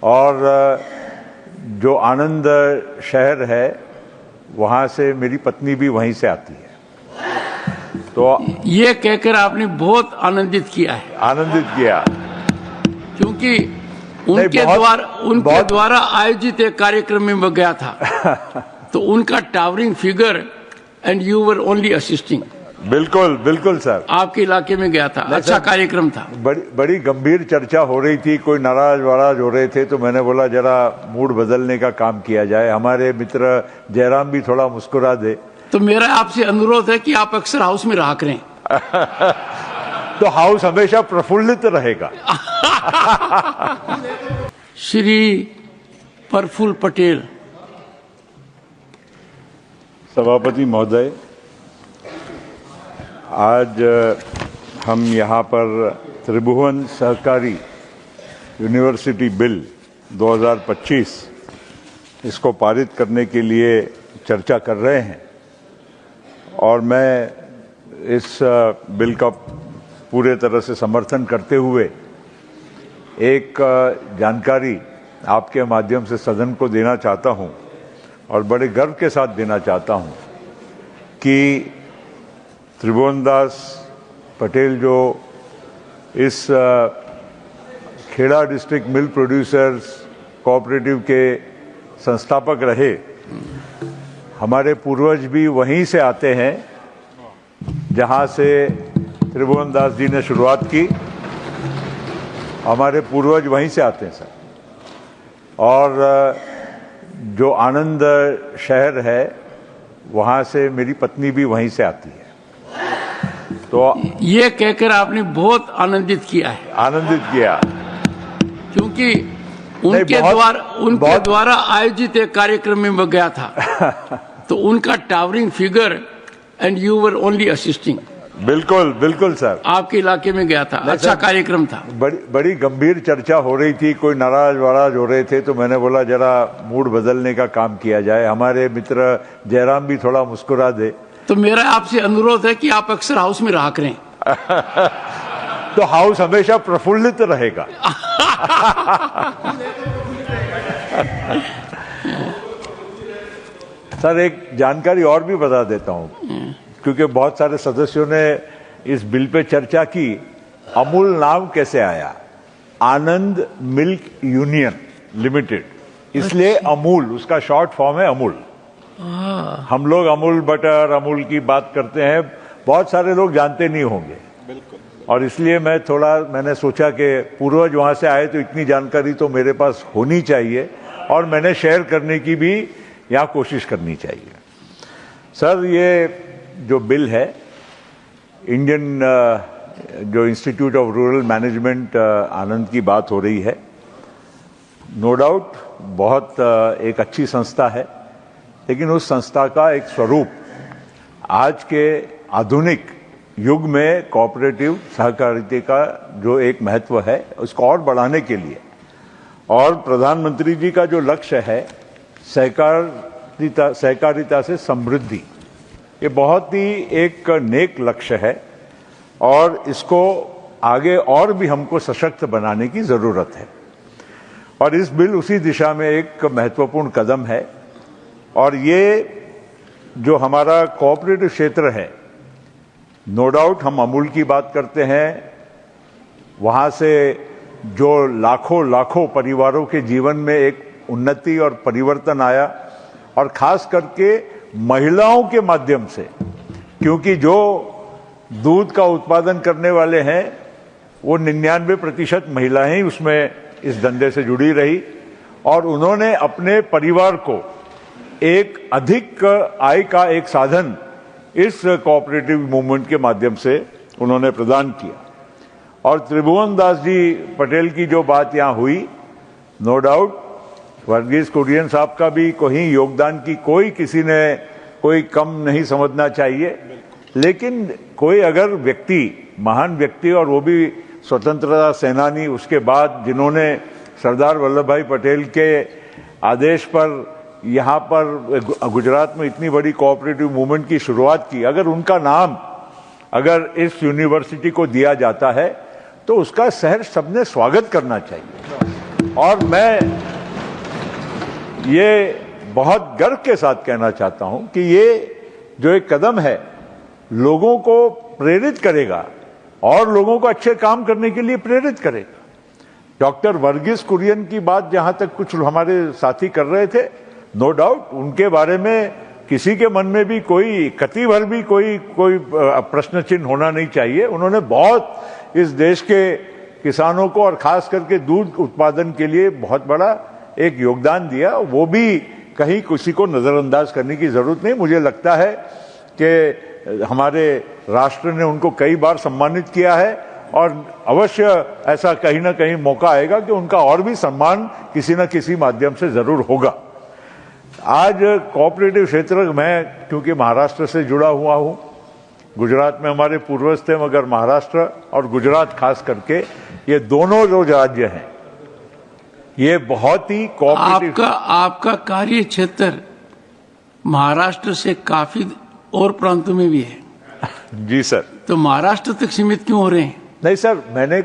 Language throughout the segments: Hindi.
और जो आनंद शहर है वहाँ से मेरी पत्नी भी वहीं से आती है। तो ये कहकर आपने बहुत आनंदित किया है, आनंदित किया क्योंकि उनके द्वारा आयोजित एक कार्यक्रम में मैं गया था तो उनका towering figure and you were only assisting. बिल्कुल बिल्कुल सर, आपके इलाके में गया था, अच्छा कार्यक्रम था। बड़ी गंभीर चर्चा हो रही थी, कोई नाराज हो रहे थे, तो मैंने बोला जरा मूड बदलने का काम किया जाए, हमारे मित्र जयराम भी थोड़ा मुस्कुरा दे। तो मेरा आपसे अनुरोध है कि आप अक्सर हाउस में रहा करें। तो हाउस हमेशा प्रफुल्लित रहेगा। श्री प्रफुल्ल पटेल। सभापति महोदय, आज हम यहाँ पर त्रिभुवन सहकारी यूनिवर्सिटी बिल 2025 इसको पारित करने के लिए चर्चा कर रहे हैं और मैं इस बिल का पूरे तरह से समर्थन करते हुए एक जानकारी आपके माध्यम से सदन को देना चाहता हूं और बड़े गर्व के साथ देना चाहता हूं कि त्रिभुवनदास पटेल जो इस Kheda district milk producers cooperative के संस्थापक रहे, हमारे पूर्वज भी वहीं से आते हैं जहां से त्रिभुवनदास जी ने शुरुआत की। हमारे पूर्वज वहीं से आते हैं सर। और जो आनंद शहर है वहां से मेरी पत्नी भी वहीं से आती है। तो ये कहकर आपने बहुत आनंदित किया है, आनंदित किया, क्योंकि उनके द्वारा आयोजित एक कार्यक्रम में मैं गया था तो उनका towering figure and you were only assisting. बिल्कुल बिल्कुल सर, आपके इलाके में गया था, अच्छा कार्यक्रम था। बड़ी गंभीर चर्चा हो रही थी, कोई नाराज हो रहे थे, तो मैंने बोला जरा मूड बदलने का काम किया जाए, हमारे मित्र जयराम भी थोड़ा मुस्कुरा दे। तो मेरा आपसे अनुरोध है कि आप अक्सर हाउस में रहा करें। तो हाउस हमेशा प्रफुल्लित रहेगा। सर एक जानकारी और भी बता देता हूं, क्योंकि बहुत सारे सदस्यों ने इस बिल पे चर्चा की। अमूल नाम कैसे आया? आनंद मिल्क यूनियन लिमिटेड, इसलिए अमूल, उसका शॉर्ट फॉर्म है अमूल। हम लोग अमूल बटर, अमूल की बात करते हैं, बहुत सारे लोग जानते नहीं होंगे। बिल्कुल। और इसलिए मैंने सोचा कि पूर्वज वहां से आए तो इतनी जानकारी तो मेरे पास होनी चाहिए और मैंने शेयर करने की भी यहाँ कोशिश करनी चाहिए। सर ये जो बिल है, इंडियन जो इंस्टीट्यूट ऑफ रूरल मैनेजमेंट आनंद की बात हो रही है, नो डाउट बहुत एक अच्छी संस्था है, लेकिन उस संस्था का एक स्वरूप आज के आधुनिक युग में कोऑपरेटिव सहकारिता का जो एक महत्व है उसको और बढ़ाने के लिए, और प्रधानमंत्री जी का जो लक्ष्य है सहकारिता से समृद्धि, ये बहुत ही एक नेक लक्ष्य है और इसको आगे और भी हमको सशक्त बनाने की जरूरत है। और इस बिल उसी दिशा में एक महत्वपूर्ण कदम है। और ये जो हमारा कोऑपरेटिव क्षेत्र है, नो डाउट हम अमूल की बात करते हैं, वहां से जो लाखों परिवारों के जीवन में एक उन्नति और परिवर्तन आया, और खास करके महिलाओं के माध्यम से, क्योंकि जो दूध का उत्पादन करने वाले हैं वो 99% महिलाएं ही उसमें इस धंधे से जुड़ी रही, और उन्होंने अपने परिवार को एक अधिक आय का एक साधन इस कोऑपरेटिव मूवमेंट के माध्यम से उन्होंने प्रदान किया। और त्रिभुवनदास जी पटेल की जो बात यहाँ हुई, नो डाउट वर्गीज कुरियन साहब का भी कोई योगदान की किसी ने कोई कम नहीं समझना चाहिए, लेकिन कोई अगर व्यक्ति, महान व्यक्ति, और वो भी स्वतंत्रता सेनानी, उसके बाद जिन्होंने सरदार वल्लभ भाई पटेल के आदेश पर यहाँ पर गुजरात में इतनी बड़ी कोऑपरेटिव मूवमेंट की शुरुआत की, अगर उनका नाम अगर इस यूनिवर्सिटी को दिया जाता है तो उसका सहर्ष सबने स्वागत करना चाहिए। और मैं ये बहुत गर्व के साथ कहना चाहता हूं कि ये जो एक कदम है लोगों को प्रेरित करेगा और लोगों को अच्छे काम करने के लिए प्रेरित करेगा। डॉक्टर वर्गीस कुरियन की बात जहां तक कुछ हमारे साथी कर रहे थे, नो डाउट उनके बारे में किसी के मन में भी कोई कति भर भी कोई प्रश्न चिन्ह होना नहीं चाहिए। उन्होंने बहुत इस देश के किसानों को और खास करके दूध उत्पादन के लिए बहुत बड़ा एक योगदान दिया। वो भी कहीं किसी को नजरअंदाज करने की जरूरत नहीं। मुझे लगता है कि हमारे राष्ट्र ने उनको कई बार सम्मानित किया है और अवश्य ऐसा कहीं ना कहीं मौका आएगा कि उनका और भी सम्मान किसी न किसी माध्यम से जरूर होगा। आज कोऑपरेटिव क्षेत्र में क्योंकि महाराष्ट्र से जुड़ा हुआ हूं, गुजरात में हमारे पूर्वज थे, मगर महाराष्ट्र और गुजरात खास करके ये दोनों जो राज्य हैं ये बहुत ही कोऑपरेटिव। आपका कार्य क्षेत्र महाराष्ट्र से काफी और प्रांतों में भी है। जी सर। तो महाराष्ट्र तक सीमित क्यों हो रहे हैं? नहीं सर, मैंने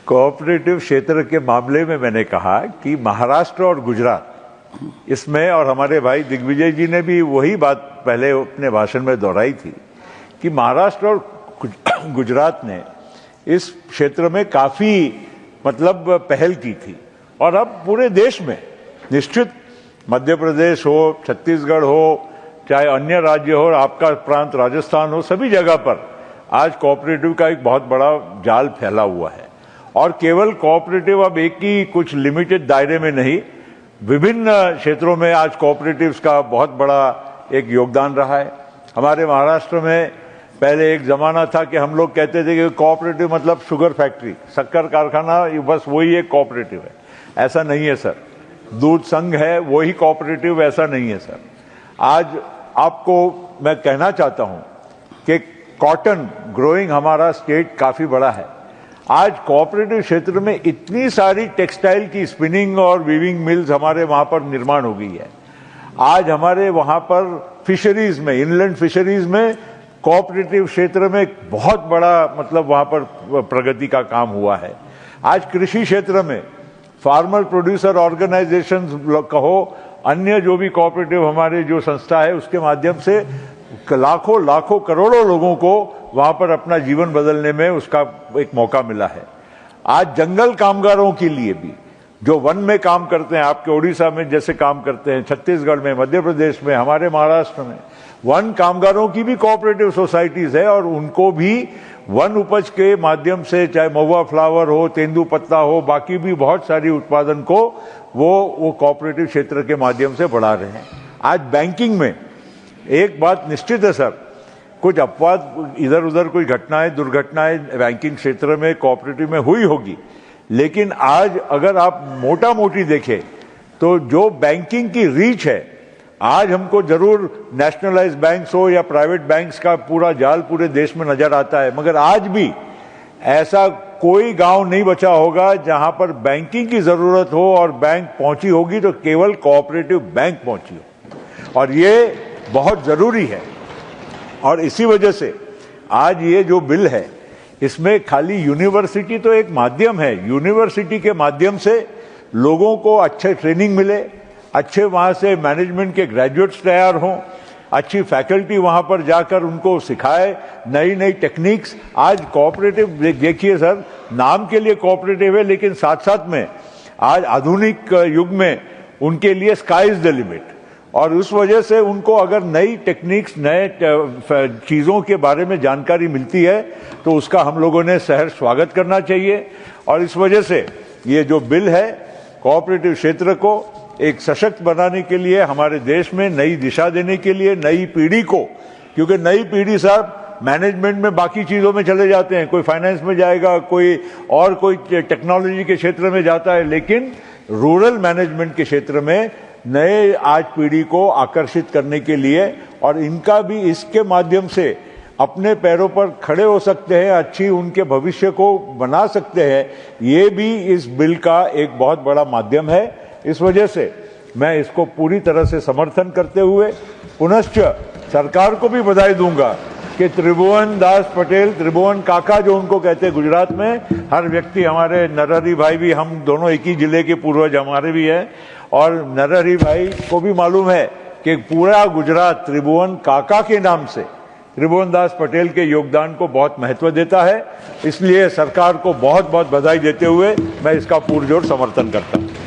कोऑपरेटिव क्षेत्र के मामले में मैंने कहा कि महाराष्ट्र और गुजरात इसमें, और हमारे भाई दिग्विजय जी ने भी वही बात पहले अपने भाषण में दोहराई थी कि महाराष्ट्र और गुजरात ने इस क्षेत्र में काफी मतलब पहल की थी और अब पूरे देश में निश्चित मध्य प्रदेश हो, छत्तीसगढ़ हो, चाहे अन्य राज्य हो, आपका प्रांत राजस्थान हो, सभी जगह पर आज कोऑपरेटिव का एक बहुत बड़ा जाल फैला हुआ है। और केवल कोऑपरेटिव अब एक ही कुछ लिमिटेड दायरे में नहीं, विभिन्न क्षेत्रों में आज कोऑपरेटिव्स का बहुत बड़ा एक योगदान रहा है। हमारे महाराष्ट्र में पहले एक जमाना था कि हम लोग कहते थे कि कोऑपरेटिव मतलब शुगर फैक्ट्री, शक्कर कारखाना, बस वही एक कोऑपरेटिव है। ऐसा नहीं है सर। दूध संघ है वही कोऑपरेटिव, ऐसा नहीं है सर। आज आपको मैं कहना चाहता हूं कि कॉटन ग्रोइंग हमारा स्टेट काफी बड़ा है। आज कोऑपरेटिव क्षेत्र में इतनी सारी टेक्सटाइल की स्पिनिंग और वीविंग मिल्स हमारे वहां पर निर्माण हो गई है। आज हमारे वहां पर फिशरीज में, इनलैंड फिशरीज में कोऑपरेटिव क्षेत्र में बहुत बड़ा मतलब वहां पर प्रगति का काम हुआ है। आज कृषि क्षेत्र में फार्मर प्रोड्यूसर ऑर्गेनाइजेशंस कहो, अन्य जो भी कोऑपरेटिव हमारे जो संस्था है उसके माध्यम से लाखों करोड़ों लोगों को वहां पर अपना जीवन बदलने में उसका एक मौका मिला है। आज जंगल कामगारों के लिए भी जो वन में काम करते हैं, आपके ओडिशा में जैसे काम करते हैं, छत्तीसगढ़ में, मध्य प्रदेश में, हमारे महाराष्ट्र में वन कामगारों की भी कोऑपरेटिव सोसाइटीज है और उनको भी वन उपज के माध्यम से, चाहे महुआ फ्लावर हो, तेंदुपत्ता हो, बाकी भी बहुत सारी उत्पादन को वो कोऑपरेटिव क्षेत्र के माध्यम से बढ़ा रहे हैं। आज बैंकिंग में एक बात निश्चित है सर, कुछ अपवाद इधर उधर कोई घटनाएं, दुर्घटनाएं बैंकिंग क्षेत्र में कोऑपरेटिव में हुई होगी, लेकिन आज अगर आप मोटा मोटी देखें तो जो बैंकिंग की रीच है, आज हमको जरूर नेशनलाइज बैंक्स हो या प्राइवेट बैंक्स का पूरा जाल पूरे देश में नजर आता है, मगर आज भी ऐसा कोई गांव नहीं बचा होगा जहां पर बैंकिंग की जरूरत हो और बैंक पहुंची होगी तो केवल कोऑपरेटिव बैंक पहुंची हो, और ये बहुत जरूरी है। और इसी वजह से आज ये जो बिल है इसमें खाली यूनिवर्सिटी तो एक माध्यम है, यूनिवर्सिटी के माध्यम से लोगों को अच्छे ट्रेनिंग मिले, अच्छे वहां से मैनेजमेंट के ग्रेजुएट्स तैयार हों, अच्छी फैकल्टी वहां पर जाकर उनको सिखाए नई नई टेक्निक्स। आज कोऑपरेटिव देखिए सर, नाम के लिए कोऑपरेटिव है, लेकिन साथ साथ में आज आधुनिक युग में उनके लिए स्काई इज द लिमिट, और उस वजह से उनको अगर नई टेक्निक्स, नए चीजों के बारे में जानकारी मिलती है तो उसका हम लोगों ने सहर्ष स्वागत करना चाहिए। और इस वजह से ये जो बिल है कोऑपरेटिव क्षेत्र को एक सशक्त बनाने के लिए, हमारे देश में नई दिशा देने के लिए, नई पीढ़ी को, क्योंकि नई पीढ़ी साहब मैनेजमेंट में बाकी चीजों में चले जाते हैं, कोई फाइनेंस में जाएगा, कोई और कोई टेक्नोलॉजी के क्षेत्र में जाता है, लेकिन रूरल मैनेजमेंट के क्षेत्र में नए आज पीढ़ी को आकर्षित करने के लिए और इनका भी इसके माध्यम से अपने पैरों पर खड़े हो सकते हैं, अच्छी उनके भविष्य को बना सकते हैं, ये भी इस बिल का एक बहुत बड़ा माध्यम है। इस वजह से मैं इसको पूरी तरह से समर्थन करते हुए पुनश्च सरकार को भी बधाई दूंगा कि त्रिभुवन दास पटेल, त्रिभुवन काका जो उनको कहते हैं गुजरात में, हर व्यक्ति, हमारे नरहरि भाई भी, हम दोनों एक ही जिले के पूर्वज हमारे भी हैं, और नरहरि भाई को भी मालूम है कि पूरा गुजरात त्रिभुवन काका के नाम से त्रिभुवन दास पटेल के योगदान को बहुत महत्व देता है। इसलिए सरकार को बहुत बहुत बधाई देते हुए मैं इसका पुरजोर समर्थन करता हूं।